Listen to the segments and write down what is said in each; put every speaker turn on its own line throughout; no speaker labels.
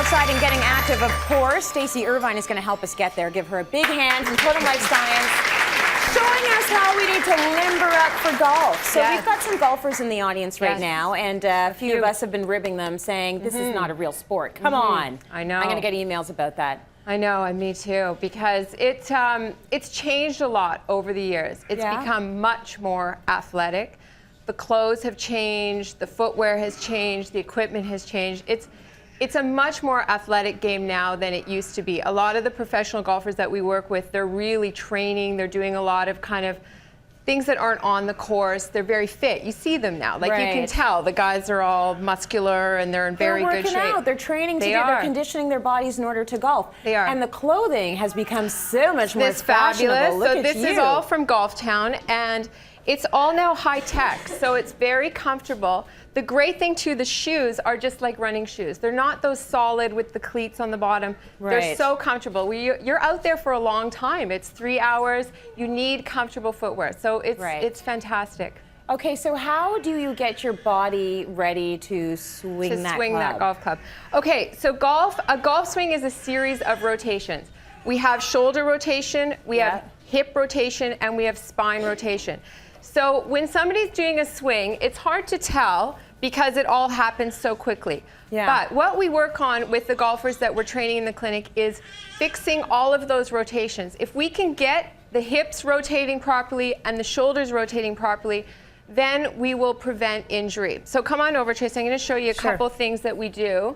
outside and getting active, of course. Stacy Irvine is going to help us get there. Give her a big hand from Total Life Science, showing us how we need to limber up for golf. So we've got some golfers in the audience right now, and a few of us have been ribbing them, saying this is not a real sport. Come on.
I know.
I'm going to get emails about that.
I know, and me too, because it's changed a lot over the years. It's become much more athletic. The clothes have changed, the footwear has changed, the equipment has changed. It's a much more athletic game now than it used to be. A lot of the professional golfers that we work with, they're really training, they're doing a lot of kind of things that aren't on the course. They're very fit. You see them now. Like you can tell, the guys are all muscular and they're in very good shape.
They're working out, they're training they're conditioning their bodies in order to golf.
They are.
And the clothing has become so much more fashionable.
Fabulous.
Look
so
at
this
you.
is all from Golf Town, and it's all now high tech, so it's very comfortable. The great thing too, the shoes are just like running shoes. They're not those solid with the cleats on the bottom. They're so comfortable. You're out there for a long time. It's 3 hours. You need comfortable footwear, so it's fantastic.
Okay, so how do you get your body ready to swing that
golf club? Okay, so a golf swing is a series of rotations. We have shoulder rotation, we have hip rotation, and we have spine rotation. So when somebody's doing a swing, it's hard to tell because it all happens so quickly. But what we work on with the golfers that we're training in the clinic is fixing all of those rotations. If we can get the hips rotating properly and the shoulders rotating properly, then we will prevent injury. So come on over, Tracy. I'm going to show you a couple things that we do.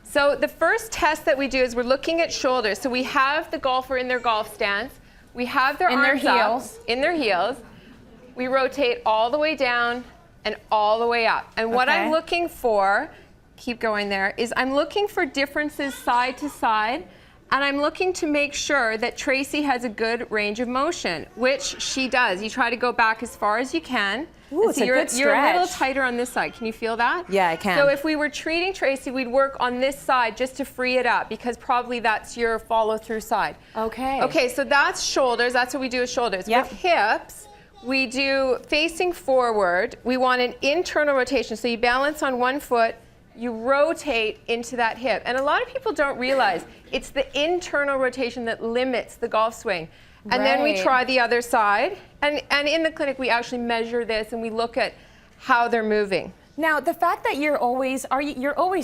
So the first test that we do is we're looking at shoulders. So we have the golfer in their golf stance. We have their arms up in their heels. We rotate all the way down and all the way up. And what I'm looking for, keep going there, is I'm looking for differences side to side, and I'm looking to make sure that Tracy has a good range of motion, which she does. You try to go back as far as you can.
Ooh, it's a good stretch.
You're a little tighter on this side. Can you feel that?
Yeah, I can.
So if we were treating Tracy, we'd work on this side just to free it up, because probably that's your follow-through side.
Okay.
Okay, so that's shoulders. That's what we do with shoulders. With hips, we do facing forward. We want an internal rotation. So you balance on one foot, you rotate into that hip. And a lot of people don't realize it's the internal rotation that limits the golf swing. And then we try the other side. And in the clinic, we actually measure this and we look at how they're moving.
Now, the fact that you're always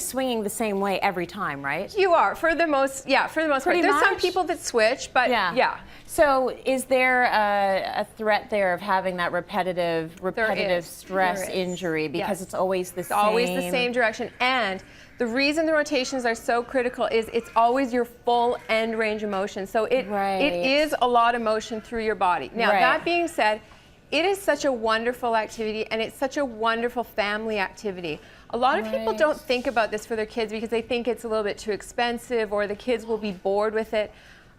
swinging the same way every time, right?
You are, for the most part. There's some people that switch, but yeah.
So is there a threat there of having that repetitive stress injury because it's always the same?
It's always the same direction. And the reason the rotations are so critical is it's always your full end range of motion. So it is a lot of motion through your body. Now, that being said, it is such a wonderful activity, and it's such a wonderful family activity. A lot of people don't think about this for their kids because they think it's a little bit too expensive or the kids will be bored with it.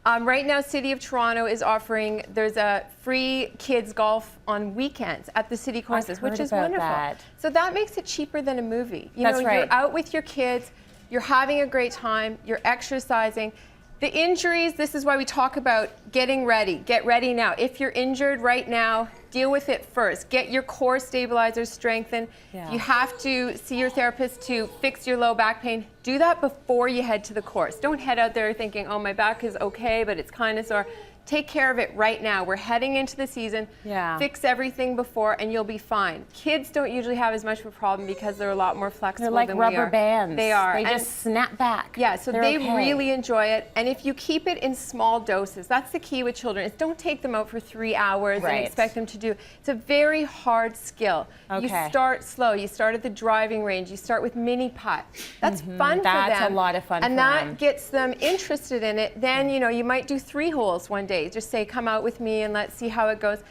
Right now, City of Toronto is offering, there's a free kids golf on weekends at the city courses, which is wonderful. So that makes it cheaper than a movie. You know, you're out with your kids, you're having a great time, you're exercising. The injuries, this is why we talk about getting ready. Get ready now. If you're injured right now, deal with it first. Get your core stabilizers strengthened. You have to see your therapist to fix your low back pain. Do that before you head to the course. Don't head out there thinking, oh, my back is okay, but it's kind of sore. Take care of it right now. We're heading into the season. Fix everything before and you'll be fine. Kids don't usually have as much of a problem because they're a lot more flexible than we are.
They're like rubber bands.
They are.
They just snap back.
Yeah, so they really enjoy it. And if you keep it in small doses, that's the key with children, is don't take them out for 3 hours and expect them to do. It's a very hard skill. You start slow. You start at the driving range. You start with mini putt. That's fun for them.
That's a lot of fun
and that gets them interested in it. Then, you know, you might do 3 holes one day. Just say, come out with me and let's see how it goes.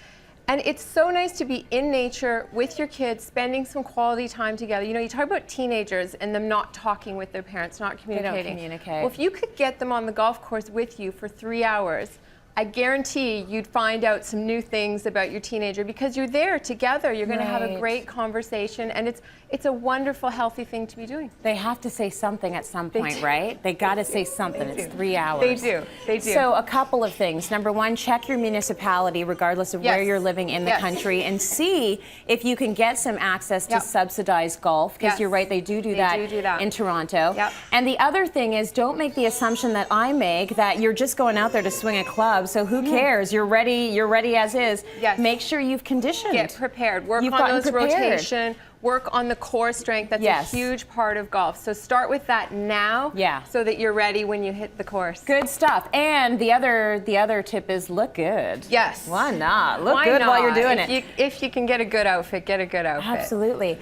And it's so nice to be in nature with your kids, spending some quality time together. You know, you talk about teenagers and them not talking with their parents, not communicating.
They don't communicate.
Well, if you could get them on the golf course with you for 3 hours, I guarantee you'd find out some new things about your teenager because you're there together. You're going to have a great conversation, and it's a wonderful, healthy thing to be doing.
They have to say something at some point, right? They got to say something. It's 3 hours.
They do. They do.
So a couple of things. Number one, check your municipality, regardless of where you're living in the country, and see if you can get some access to subsidized golf. Because you're right, they do that in Toronto. And the other thing is, don't make the assumption that I make that you're just going out there to swing a club. So who cares? You're ready as is. Make sure you've conditioned.
Get prepared. Work on those rotation. Work on the core strength. That's a huge part of golf. So start with that now so that you're ready when you hit the course.
Good stuff. And the other tip is look good.
Yes.
Why not? Look good while you're doing it.
If you can get a good outfit, get a good outfit.
Absolutely.